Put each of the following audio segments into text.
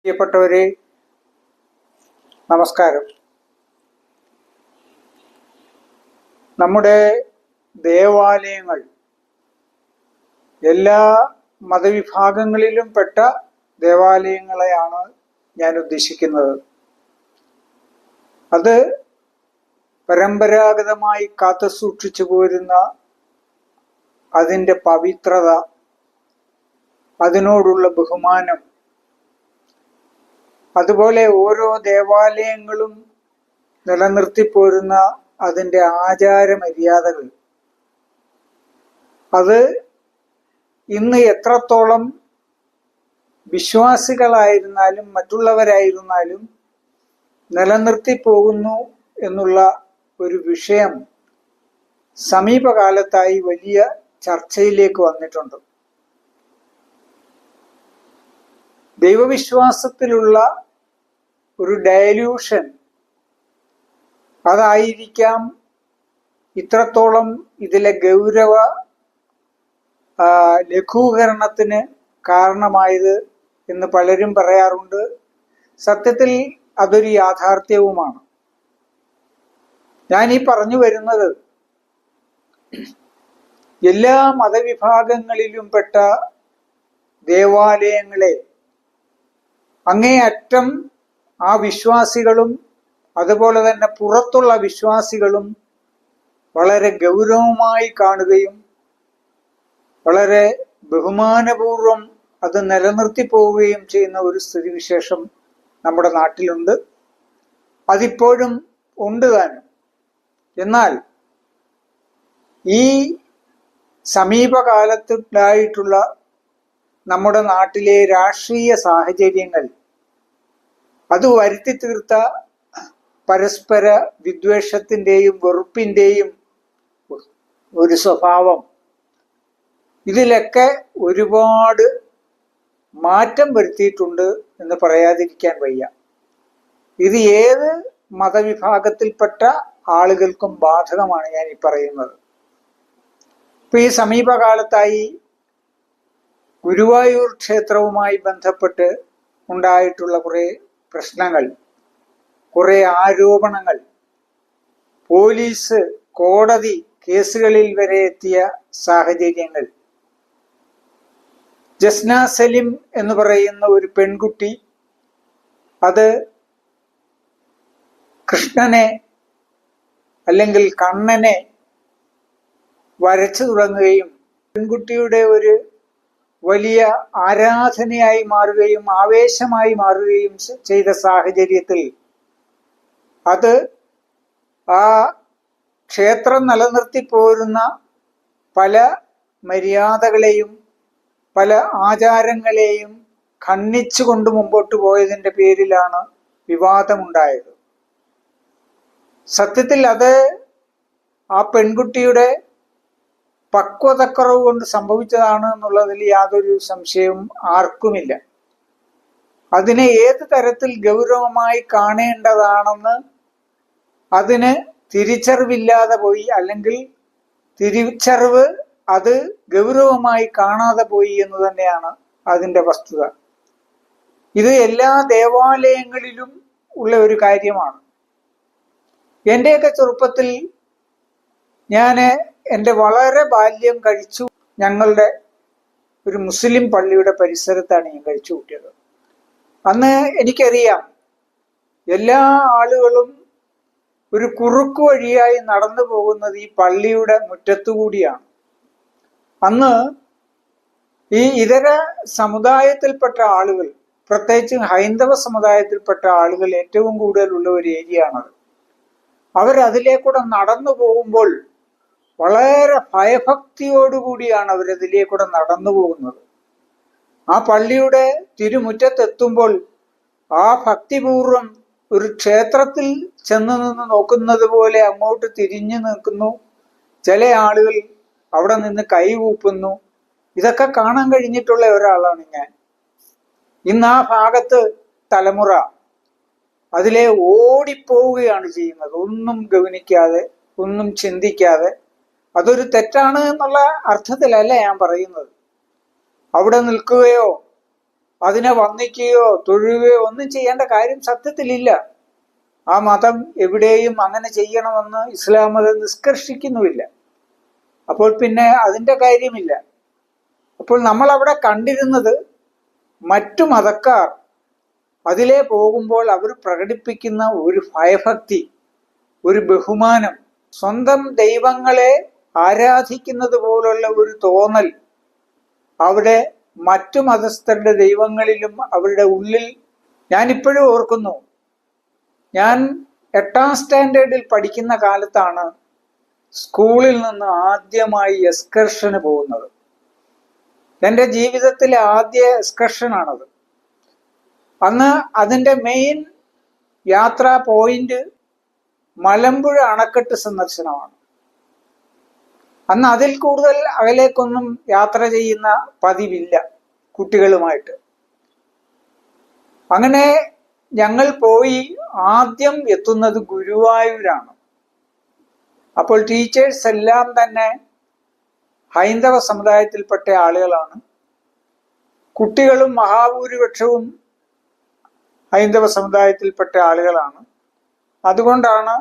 പ്രിയപ്പെട്ടവരെ, നമസ്കാരം. നമ്മുടെ ദേവാലയങ്ങൾ എല്ലാ മതവിഭാഗങ്ങളിലും പെട്ട ദേവാലയങ്ങളെയാണ് ഞാൻ ഉദ്ദേശിക്കുന്നത്. അത് പരമ്പരാഗതമായി കാത്തുസൂക്ഷിച്ചു പോരുന്ന അതിൻ്റെ പവിത്രത, അതിനോടുള്ള ബഹുമാനം, അതുപോലെ ഓരോ ദേവാലയങ്ങളും നിലനിർത്തിപ്പോരുന്ന അതിൻ്റെ ആചാരമര്യാദകൾ, അത് ഇന്ന് എത്രത്തോളം വിശ്വാസികളായിരുന്നാലും മറ്റുള്ളവരായിരുന്നാലും നിലനിർത്തി പോകുന്നു എന്നുള്ള ഒരു വിഷയം സമീപകാലത്തായി വലിയ ചർച്ചയിലേക്ക് വന്നിട്ടുണ്ട്. ദൈവവിശ്വാസത്തിലുള്ള ഒരു ഡയലൂഷൻ, അതായിരിക്കാം ഇത്രത്തോളം ഇതിലെ ഗൗരവ ലഘൂകരണത്തിന് കാരണമായത് എന്ന് പലരും പറയാറുണ്ട്. സത്യത്തിൽ അതൊരു യാഥാർത്ഥ്യവുമാണ്. ഞാൻ ഈ പറഞ്ഞു വരുന്നത്, എല്ലാ മതവിഭാഗങ്ങളിലും പെട്ട ദേവാലയങ്ങളെ അങ്ങേയറ്റം ആ വിശ്വാസികളും അതുപോലെ തന്നെ പുറത്തുള്ള വിശ്വാസികളും വളരെ ഗൗരവമായി കാണുകയും വളരെ ബഹുമാനപൂർവം അത് നിലനിർത്തി പോവുകയും ചെയ്യുന്ന ഒരു സ്ഥിതിവിശേഷം നമ്മുടെ നാട്ടിലുണ്ട്. അതിപ്പോഴും ഉണ്ട് താനും. എന്നാൽ ഈ സമീപകാലത്തുണ്ടായിട്ടുള്ള നമ്മുടെ നാട്ടിലെ രാഷ്ട്രീയ സാഹചര്യങ്ങൾ, അത് വരുത്തി തീർത്ത പരസ്പര വിദ്വേഷത്തിൻ്റെയും വെറുപ്പിൻ്റെയും ഒരു സ്വഭാവം, ഇതിലൊക്കെ ഒരുപാട് മാറ്റം വരുത്തിയിട്ടുണ്ട് എന്ന് പറയാതിരിക്കാൻ വയ്യ. ഇത് ഏത് മതവിഭാഗത്തിൽപ്പെട്ട ആളുകൾക്കും ബാധകമാണ് ഞാൻ ഈ പറയുന്നത്. ഇപ്പൊ ഈ സമീപകാലത്തായി ഗുരുവായൂർ ക്ഷേത്രവുമായി ബന്ധപ്പെട്ട് ഉണ്ടായിട്ടുള്ള കുറെ പ്രശ്നങ്ങൾ, കുറെ ആരോപണങ്ങൾ, പോലീസ് കോടതി കേസുകളിൽ വരെ എത്തിയ സാഹചര്യങ്ങൾ, ജസ്ന സലിം എന്ന് പറയുന്ന ഒരു പെൺകുട്ടി അത് കൃഷ്ണനെ അല്ലെങ്കിൽ കണ്ണനെ വരച്ചു തുടങ്ങുകയും പെൺകുട്ടിയുടെ ഒരു വലിയ ആരാധനയായി മാറുകയും ആവേശമായി മാറുകയും ചെയ്ത സാഹചര്യത്തിൽ അത് ആ ക്ഷേത്രം നിലനിർത്തി പോരുന്ന പല മര്യാദകളെയും പല ആചാരങ്ങളെയും ഖണ്ഡിച്ചുകൊണ്ട് മുമ്പോട്ട് പോയതിൻ്റെ പേരിലാണ് വിവാദമുണ്ടായത്. സത്യത്തിൽ അത് ആ പെൺകുട്ടിയുടെ പക്വതക്കുറവ് കൊണ്ട് സംഭവിച്ചതാണ് എന്നുള്ളതിൽ യാതൊരു സംശയവും ആർക്കുമില്ല. അതിനെ ഏത് തരത്തിൽ ഗൗരവമായി കാണേണ്ടതാണെന്ന് അതിന് തിരിച്ചറിവില്ലാതെ പോയി, അല്ലെങ്കിൽ തിരിച്ചറിവ് അത് ഗൗരവമായി കാണാതെ പോയി എന്ന് തന്നെയാണ് അതിൻ്റെ വസ്തുത. ഇത് എല്ലാ ദേവാലയങ്ങളിലും ഉള്ള ഒരു കാര്യമാണ്. എൻ്റെയൊക്കെ ചെറുപ്പത്തിൽ ഞാൻ എൻ്റെ വളരെ ബാല്യം കഴിച്ചു ഞങ്ങളുടെ ഒരു മുസ്ലിം പള്ളിയുടെ പരിസരത്താണ് ഞാൻ കഴിച്ചു കൂട്ടിയത്. അന്ന് എനിക്കറിയാം എല്ലാ ആളുകളും ഒരു കുറുക്കു വഴിയായി നടന്നു പോകുന്നത് ഈ പള്ളിയുടെ മുറ്റത്തുകൂടിയാണ്. അന്ന് ഈ ഇതര സമുദായത്തിൽപ്പെട്ട ആളുകൾ, പ്രത്യേകിച്ച് ഹൈന്ദവ സമുദായത്തിൽപ്പെട്ട ആളുകൾ ഏറ്റവും കൂടുതലുള്ള ഒരു ഏരിയ ആണത്. അവരതിലേക്കൂടെ നടന്നു പോകുമ്പോൾ വളരെ ഭയഭക്തിയോടുകൂടിയാണ് അവരതിലേക്കൂടെ നടന്നു പോകുന്നത്. ആ പള്ളിയുടെ തിരുമുറ്റത്തെത്തുമ്പോൾ ആ ഭക്തിപൂർവം ഒരു ക്ഷേത്രത്തിൽ ചെന്ന് നിന്ന് നോക്കുന്നത് പോലെ അങ്ങോട്ട് തിരിഞ്ഞു നിൽക്കുന്നു. ചില ആളുകൾ അവിടെ നിന്ന് കൈകൂപ്പുന്നു. ഇതൊക്കെ കാണാൻ കഴിഞ്ഞിട്ടുള്ള ഒരാളാണ് ഞാൻ. ഇന്ന് ആ ഭാഗത്ത് തലമുറ അതിലെ ഓടിപ്പോവുകയാണ് ചെയ്യുന്നത്, ഒന്നും ഗവനിക്കാതെ, ഒന്നും ചിന്തിക്കാതെ. അതൊരു തെറ്റാണ് എന്നുള്ള അർത്ഥത്തിലല്ല ഞാൻ പറയുന്നത്. അവിടെ നിൽക്കുകയോ അതിനെ വന്ദിക്കുകയോ തൊഴുകയോ ഒന്നും ചെയ്യേണ്ട കാര്യം സത്യത്തിലില്ല. ആ മതം എവിടെയും അങ്ങനെ ചെയ്യണമെന്ന് ഇസ്ലാം മതം നിഷ്കർഷിക്കുന്നുമില്ല. അപ്പോൾ പിന്നെ അതിൻ്റെ കാര്യമില്ല. അപ്പോൾ നമ്മൾ അവിടെ കണ്ടിരുന്നത് മറ്റു മതക്കാർ അതിലേ പോകുമ്പോൾ അവർ പ്രകടിപ്പിക്കുന്ന ഒരു ഭയഭക്തി, ഒരു ബഹുമാനം, സ്വന്തം ദൈവങ്ങളെ ആരാധിക്കുന്നത് പോലുള്ള ഒരു തോന്നൽ അവിടെ മറ്റു മതസ്ഥരുടെ ദൈവങ്ങളിലും അവരുടെ ഉള്ളിൽ ഞാനിപ്പോഴും ഓർക്കുന്നു. ഞാൻ 8ാം സ്റ്റാൻഡേർഡിൽ പഠിക്കുന്ന കാലത്താണ് സ്കൂളിൽ നിന്ന് ആദ്യമായി എക്സ്കർഷന് പോകുന്നത്. എൻ്റെ ജീവിതത്തിലെ ആദ്യ എക്സ്കർഷനാണത്. അന്ന് അതിൻ്റെ മെയിൻ യാത്രാ പോയിന്റ് മലമ്പുഴ അണക്കെട്ട് സന്ദർശനമാണ്. അന്ന് അതിൽ കൂടുതൽ അകലേക്കൊന്നും യാത്ര ചെയ്യുന്ന പതിവില്ല കുട്ടികളുമായിട്ട്. അങ്ങനെ ഞങ്ങൾ പോയി ആദ്യം എത്തുന്നത് ഗുരുവായൂരാണ്. അപ്പോൾ ടീച്ചേഴ്സ് എല്ലാം തന്നെ ഹൈന്ദവ സമുദായത്തിൽപ്പെട്ട ആളുകളാണ്. കുട്ടികളും മഹാഭൂരിപക്ഷവും ഹൈന്ദവ സമുദായത്തിൽപ്പെട്ട ആളുകളാണ്. അതുകൊണ്ടാണ്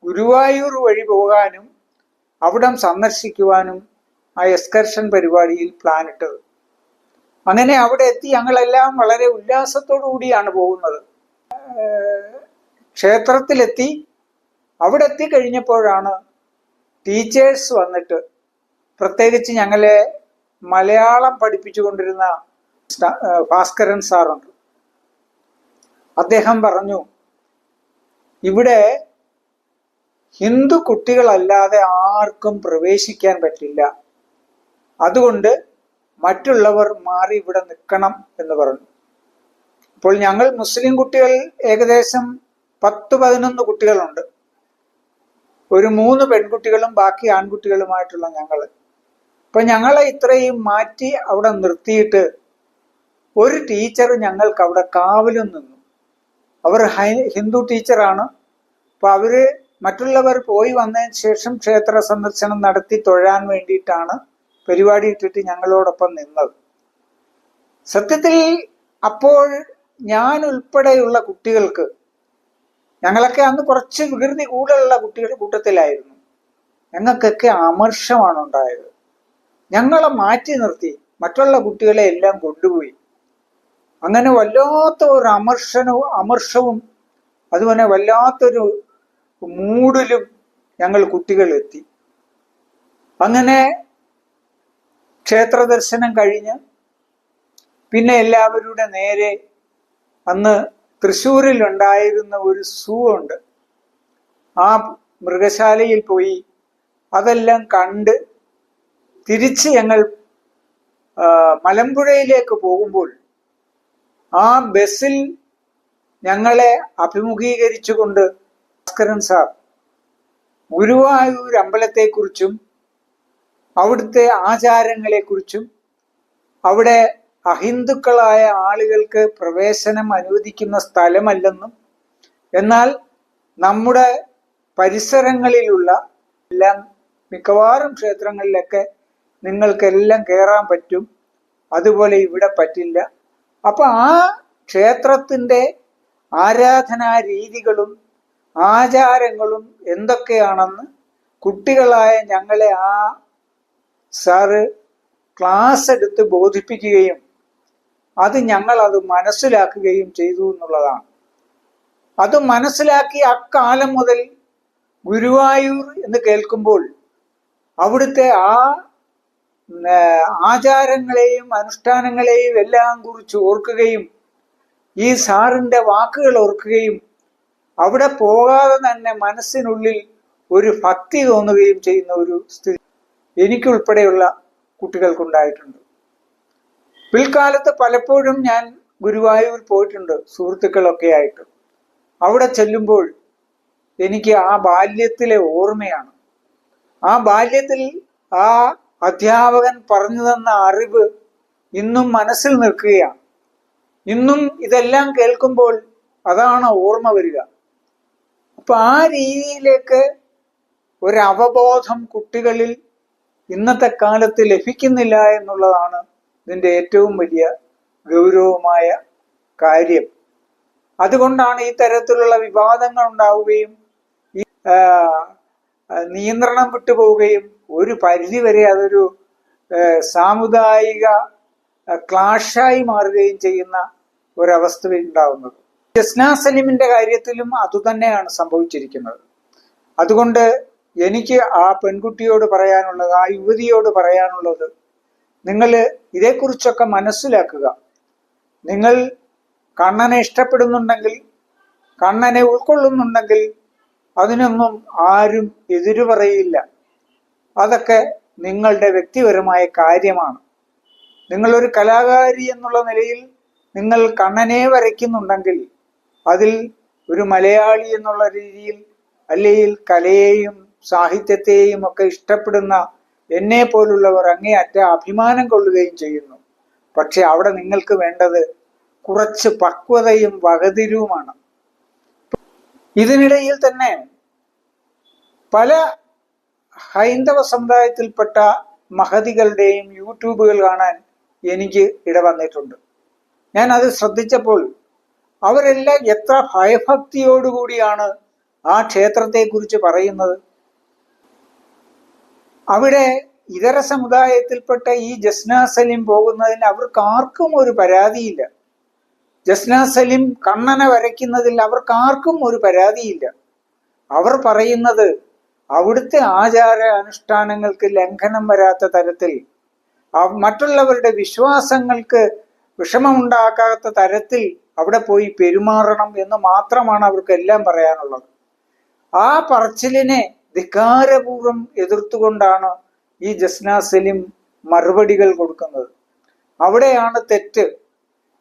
ഗുരുവായൂർ വഴി പോകാനും അവിടം സന്ദർശിക്കുവാനും ആ എക്സ്കർഷൻ പരിപാടിയിൽ പ്ലാൻ ഇട്ടത്. അങ്ങനെ അവിടെ എത്തി ഞങ്ങളെല്ലാം വളരെ ഉല്ലാസത്തോടു കൂടിയാണ് പോകുന്നത്. ക്ഷേത്രത്തിലെത്തി. അവിടെ എത്തിക്കഴിഞ്ഞപ്പോഴാണ് ടീച്ചേഴ്സ് വന്നിട്ട്, പ്രത്യേകിച്ച് ഞങ്ങളെ മലയാളം പഠിപ്പിച്ചുകൊണ്ടിരുന്ന ഭാസ്കരൻ സാറുണ്ട്. അദ്ദേഹം പറഞ്ഞു, ഇവിടെ ഹിന്ദു കുട്ടികളല്ലാതെ ആർക്കും പ്രവേശിക്കാൻ പറ്റില്ല, അതുകൊണ്ട് മറ്റുള്ളവർ മാറി ഇവിടെ നിൽക്കണം എന്ന് പറഞ്ഞു. അപ്പോൾ ഞങ്ങൾ മുസ്ലിം കുട്ടികൾ ഏകദേശം 10-11 കുട്ടികളുണ്ട്. ഒരു 3 പെൺകുട്ടികളും ബാക്കി ആൺകുട്ടികളുമായിട്ടുള്ള ഞങ്ങള്. അപ്പൊ ഞങ്ങളെ ഇത്രയും മാറ്റി അവിടെ നിർത്തിയിട്ട് ഒരു ടീച്ചർ ഞങ്ങൾക്ക് അവിടെ കാവലും നിന്നു. അവർ ഹിന്ദു ടീച്ചറാണ്. അപ്പൊ അവര് മറ്റുള്ളവർ പോയി വന്നതിന് ശേഷം ക്ഷേത്ര സന്ദർശനം നടത്തി തൊഴാൻ വേണ്ടിയിട്ടാണ് പരിപാടി ഇട്ടിട്ട് ഞങ്ങളോടൊപ്പം നിന്നത്. സത്യത്തിൽ അപ്പോൾ ഞാൻ ഉൾപ്പെടെയുള്ള കുട്ടികൾക്ക്, ഞങ്ങളൊക്കെ അന്ന് കുറച്ച് വികൃതി കൂടുതലുള്ള കുട്ടികളുടെ കൂട്ടത്തിലായിരുന്നു, ഞങ്ങൾക്കൊക്കെ അമർഷമാണ് ഉണ്ടായത്. ഞങ്ങളെ മാറ്റി നിർത്തി, മറ്റുള്ള കുട്ടികളെ എല്ലാം കൊണ്ടുപോയി. അങ്ങനെ വല്ലാത്ത ഒരു അമർഷവും അതുപോലെ വല്ലാത്തൊരു മൂഡിലും ഞങ്ങൾ കുട്ടികൾ എത്തി. അങ്ങനെ ക്ഷേത്ര ദർശനം കഴിഞ്ഞ് പിന്നെ എല്ലാവരുടെ നേരെ അന്ന് തൃശ്ശൂരിൽ ഉണ്ടായിരുന്ന ഒരു സൂ ഉണ്ട്, ആ മൃഗശാലയിൽ പോയി അതെല്ലാം കണ്ട് തിരിച്ച് ഞങ്ങൾ മലമ്പുഴയിലേക്ക് പോകുമ്പോൾ ആ ബസ്സിൽ ഞങ്ങളെ അഭിമുഖീകരിച്ചുകൊണ്ട് ഭാസ്കരൻ സാർ ഗുരുവായൂർ അമ്പലത്തെക്കുറിച്ചും അവിടുത്തെ ആചാരങ്ങളെക്കുറിച്ചും അവിടെ അഹിന്ദുക്കളായ ആളുകൾക്ക് പ്രവേശനം അനുവദിക്കുന്ന സ്ഥലമല്ലെന്നും, എന്നാൽ നമ്മുടെ പരിസരങ്ങളിലുള്ള എല്ലാം മിക്കവാറും ക്ഷേത്രങ്ങളിലൊക്കെ നിങ്ങൾക്കെല്ലാം കയറാൻ പറ്റും, അതുപോലെ ഇവിടെ പറ്റില്ല. അപ്പൊ ആ ക്ഷേത്രത്തിൻ്റെ ആരാധനാ രീതികളും ആചാരങ്ങളും എന്തൊക്കെയാണെന്ന് കുട്ടികളായ ഞങ്ങളെ ആ സാറ് ക്ലാസ് എടുത്ത് ബോധിപ്പിക്കുകയും ഞങ്ങളത് മനസ്സിലാക്കുകയും ചെയ്തു എന്നുള്ളതാണ്. അത് മനസ്സിലാക്കി അക്കാലം മുതൽ ഗുരുവായൂർ എന്ന് കേൾക്കുമ്പോൾ അവിടുത്തെ ആ ആചാരങ്ങളെയും അനുഷ്ഠാനങ്ങളെയും എല്ലാം കുറിച്ച് ഓർക്കുകയും ഈ സാറിൻ്റെ വാക്കുകൾ ഓർക്കുകയും അവിടെ പോകാതെ തന്നെ മനസ്സിനുള്ളിൽ ഒരു ഭക്തി തോന്നുകയും ചെയ്യുന്ന ഒരു സ്ഥിതി എനിക്കുൾപ്പെടെയുള്ള കുട്ടികൾക്കുണ്ടായിട്ടുണ്ട്. പിൽക്കാലത്ത് പലപ്പോഴും ഞാൻ ഗുരുവായൂർ പോയിട്ടുണ്ട് സുഹൃത്തുക്കളൊക്കെ ആയിട്ട്. അവിടെ ചെല്ലുമ്പോൾ എനിക്ക് ആ ബാല്യത്തിലെ ഓർമ്മയാണ്. ആ ബാല്യത്തിൽ ആ അധ്യാപകൻ പറഞ്ഞു തന്ന അറിവ് ഇന്നും മനസ്സിൽ നിൽക്കുകയാണ്. ഇന്നും ഇതെല്ലാം കേൾക്കുമ്പോൾ അതാണ് ഓർമ്മ വരിക. അപ്പൊ ആ രീതിയിലേക്ക് ഒരവബോധം കുട്ടികളിൽ ഇന്നത്തെ കാലത്ത് ലഭിക്കുന്നില്ല എന്നുള്ളതാണ് ഇതിൻ്റെ ഏറ്റവും വലിയ ഗൗരവമായ കാര്യം. അതുകൊണ്ടാണ് ഈ തരത്തിലുള്ള വിവാദങ്ങൾ ഉണ്ടാവുകയും നിയന്ത്രണം വിട്ടുപോവുകയും ഒരു പരിധിവരെ അതൊരു സാമുദായിക ക്ലാഷായി മാറുകയും ചെയ്യുന്ന ഒരവസ്ഥ ഉണ്ടാവുന്നത്. ജസ്ന സലീമിന്റെ കാര്യത്തിലും അതുതന്നെയാണ് സംഭവിച്ചിരിക്കുന്നത്. അതുകൊണ്ട് എനിക്ക് ആ പെൺകുട്ടിയോട് പറയാനുള്ളത്, ആ യുവതിയോട് പറയാനുള്ളത്, നിങ്ങൾ ഇതേക്കുറിച്ചൊക്കെ മനസ്സിലാക്കുക. നിങ്ങൾ കണ്ണനെ ഇഷ്ടപ്പെടുന്നുണ്ടെങ്കിൽ, കണ്ണനെ ഉൾക്കൊള്ളുന്നുണ്ടെങ്കിൽ അതിനൊന്നും ആരും എതിരു പറയില്ല. അതൊക്കെ നിങ്ങളുടെ വ്യക്തിപരമായ കാര്യമാണ്. നിങ്ങളൊരു കലാകാരി എന്നുള്ള നിലയിൽ നിങ്ങൾ കണ്ണനെ വരയ്ക്കുന്നുണ്ടെങ്കിൽ അതിൽ ഒരു മലയാളി എന്നുള്ള രീതിയിൽ, അല്ലെങ്കിൽ കലയെയും സാഹിത്യത്തെയും ഒക്കെ ഇഷ്ടപ്പെടുന്ന എന്നെ പോലുള്ളവർ അങ്ങേയറ്റ അഭിമാനം കൊള്ളുകയും ചെയ്യുന്നു. പക്ഷെ അവിടെ നിങ്ങൾക്ക് വേണ്ടത് കുറച്ച് പക്വതയും വകതിരിവുമാണ്. ഇതിനിടയിൽ തന്നെ പല ഹൈന്ദവ സമുദായത്തിൽപ്പെട്ട മഹതികളുടെയും യൂട്യൂബുകൾ കാണാൻ എനിക്ക് ഇടവന്നിട്ടുണ്ട്. ഞാൻ അത് ശ്രദ്ധിച്ചപ്പോൾ അവരെല്ലാം എത്ര ഭയഭക്തിയോടുകൂടിയാണ് ആ ക്ഷേത്രത്തെക്കുറിച്ച് പറയുന്നത്. അവിടെ ഇതര സമുദായത്തിൽപ്പെട്ട ഈ ജസ്ന സലീം പോകുന്നതിന് അവർക്ക് ആർക്കും ഒരു പരാതിയില്ല. ജസ്ന സലീം കണ്ണനെ വരയ്ക്കുന്നതിൽ അവർക്ക് ആർക്കും ഒരു പരാതിയില്ല. അവർ പറയുന്നത് അവിടുത്തെ ആചാര അനുഷ്ഠാനങ്ങൾക്ക് ലംഘനം വരാത്ത തരത്തിൽ, മറ്റുള്ളവരുടെ വിശ്വാസങ്ങൾക്ക് വിഷമമുണ്ടാക്കാത്ത തരത്തിൽ അവിടെ പോയി പെരുമാറണം എന്ന് മാത്രമാണ് അവർക്കെല്ലാം പറയാനുള്ളത്. ആ പറച്ചിലിനെ ധിക്കാരപൂർവ്വം എതിർത്തുകൊണ്ടാണ് ഈ ജസ്ന സലീം മറുപടികൾ കൊടുക്കുന്നത്. അവിടെയാണ് തെറ്റ്,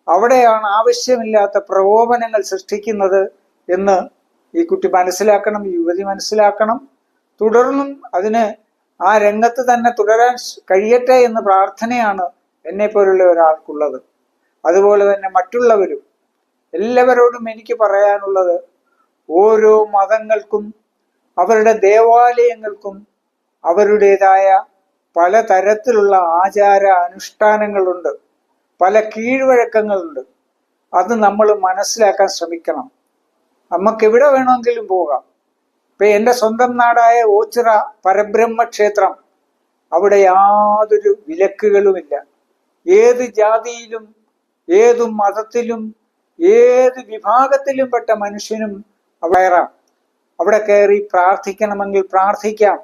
അവിടെയാണ് ആവശ്യമില്ലാത്ത പ്രകോപനങ്ങൾ സൃഷ്ടിക്കുന്നത് എന്ന് ഈ കുട്ടി മനസ്സിലാക്കണം, ഈ യുവതി മനസ്സിലാക്കണം. തുടർന്നും അതിന് ആ രംഗത്ത് തന്നെ തുടരാൻ കഴിയട്ടെ എന്ന പ്രാർത്ഥനയാണ് എന്നെ പോലുള്ള ഒരാൾക്കുള്ളത്. അതുപോലെ തന്നെ മറ്റുള്ളവരും, എല്ലാവരോടും എനിക്ക് പറയാനുള്ളത്, ഓരോ മതങ്ങൾക്കും അവരുടെ ദേവാലയങ്ങൾക്കും അവരുടേതായ പലതരത്തിലുള്ള ആചാര അനുഷ്ഠാനങ്ങളുണ്ട്, പല കീഴ്വഴക്കങ്ങളുണ്ട്. അത് നമ്മൾ മനസ്സിലാക്കാൻ ശ്രമിക്കണം. നമുക്ക് എവിടെ വേണമെങ്കിലും പോകാം. ഇപ്പൊ എൻ്റെ സ്വന്തം നാടായ ഓച്ചിറ പരബ്രഹ്മ ക്ഷേത്രം, അവിടെ യാതൊരു വിലക്കുകളുമില്ല. ഏത് ജാതിയിലും ഏതു മതത്തിലും ഏത് വിഭാഗത്തിലും പെട്ട മനുഷ്യനും അവിടെ കയറി പ്രാർത്ഥിക്കണമെങ്കിൽ പ്രാർത്ഥിക്കാം.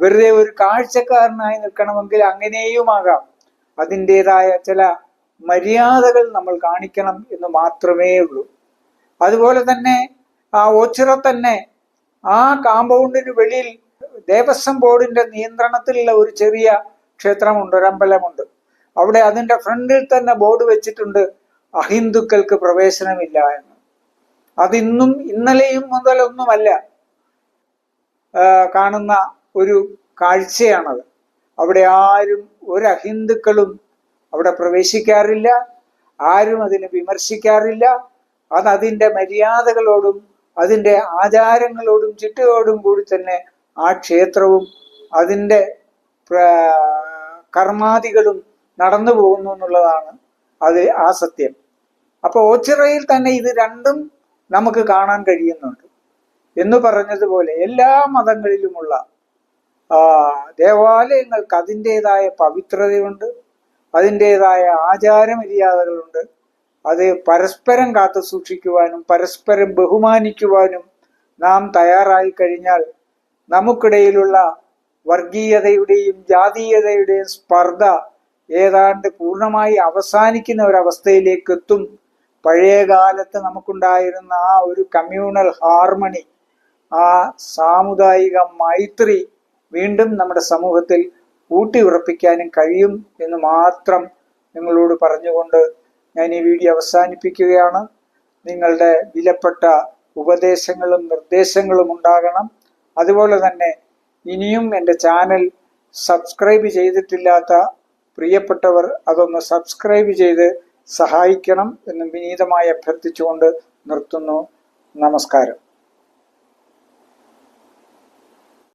വെറുതെ ഒരു കാഴ്ചക്കാരനായി നിൽക്കണമെങ്കിൽ അങ്ങനെയുമാകാം. അതിൻ്റെതായ ചില മര്യാദകൾ നമ്മൾ കാണിക്കണം എന്ന് മാത്രമേ ഉള്ളൂ. അതുപോലെ തന്നെ ആ ഓച്ചിറ തന്നെ ആ കാമ്പൗണ്ടിന് വെളിയിൽ ദേവസ്വം ബോർഡിന്റെ നിയന്ത്രണത്തിലുള്ള ഒരു ചെറിയ ക്ഷേത്രമുണ്ട്, ഒരമ്പലമുണ്ട്. അവിടെ അതിന്റെ ഫ്രണ്ടിൽ തന്നെ ബോർഡ് വെച്ചിട്ടുണ്ട്, അഹിന്ദുക്കൾക്ക് പ്രവേശനമില്ല എന്ന്. അതിന്നും ഇന്നലെയും മുതലൊന്നുമല്ല കാണുന്ന ഒരു കാഴ്ചയാണത്. അവിടെ ആരും, ഒരു അഹിന്ദുക്കളും അവിടെ പ്രവേശിക്കാറില്ല, ആരും അതിനെ വിമർശിക്കാറില്ല. അത് അതിൻ്റെ മര്യാദകളോടും അതിൻ്റെ ആചാരങ്ങളോടും ചിട്ടയോടും കൂടി തന്നെ ആ ക്ഷേത്രവും അതിൻ്റെ കർമാദികളും നടന്നു പോകുന്നു എന്നുള്ളതാണ് ആ സത്യം. അപ്പൊ ഓച്ചിറയിൽ തന്നെ ഇത് രണ്ടും നമുക്ക് കാണാൻ കഴിയുന്നുണ്ട്. എന്ന് പറഞ്ഞതുപോലെ എല്ലാ മതങ്ങളിലുമുള്ള ദേവാലയങ്ങൾക്ക് അതിൻ്റെതായ പവിത്രതയുണ്ട്, അതിൻ്റെതായ ആചാരമര്യാദകളുണ്ട്. അത് പരസ്പരം കാത്തു സൂക്ഷിക്കുവാനും പരസ്പരം ബഹുമാനിക്കുവാനും നാം തയ്യാറായി കഴിഞ്ഞാൽ നമുക്കിടയിലുള്ള വർഗീയതയുടെയും ജാതീയതയുടെയും സ്പർദ്ധ ഏതാണ്ട് പൂർണ്ണമായി അവസാനിക്കുന്ന ഒരവസ്ഥയിലേക്ക് എത്തും. പഴയ കാലത്ത് നമുക്കുണ്ടായിരുന്ന ആ ഒരു കമ്മ്യൂണൽ ഹാർമണി, ആ സാമുദായിക മൈത്രി വീണ്ടും നമ്മുടെ സമൂഹത്തിൽ ഊട്ടിയുറപ്പിക്കാനും കഴിയും എന്ന് മാത്രം നിങ്ങളോട് പറഞ്ഞുകൊണ്ട് ഞാൻ ഈ വീഡിയോ അവസാനിപ്പിക്കുകയാണ്. നിങ്ങളുടെ വിലപ്പെട്ട ഉപദേശങ്ങളും നിർദ്ദേശങ്ങളും ഉണ്ടാകണം. അതുപോലെ തന്നെ ഇനിയും എൻ്റെ ചാനൽ സബ്സ്ക്രൈബ് ചെയ്തിട്ടില്ലാത്ത പ്രിയപ്പെട്ടവർ അതൊന്ന് സബ്സ്ക്രൈബ് ചെയ്ത് സഹായിക്കണം എന്ന് വിനീതമായി അഭ്യർത്ഥിച്ചുകൊണ്ട് നിർത്തുന്നു. നമസ്കാരം.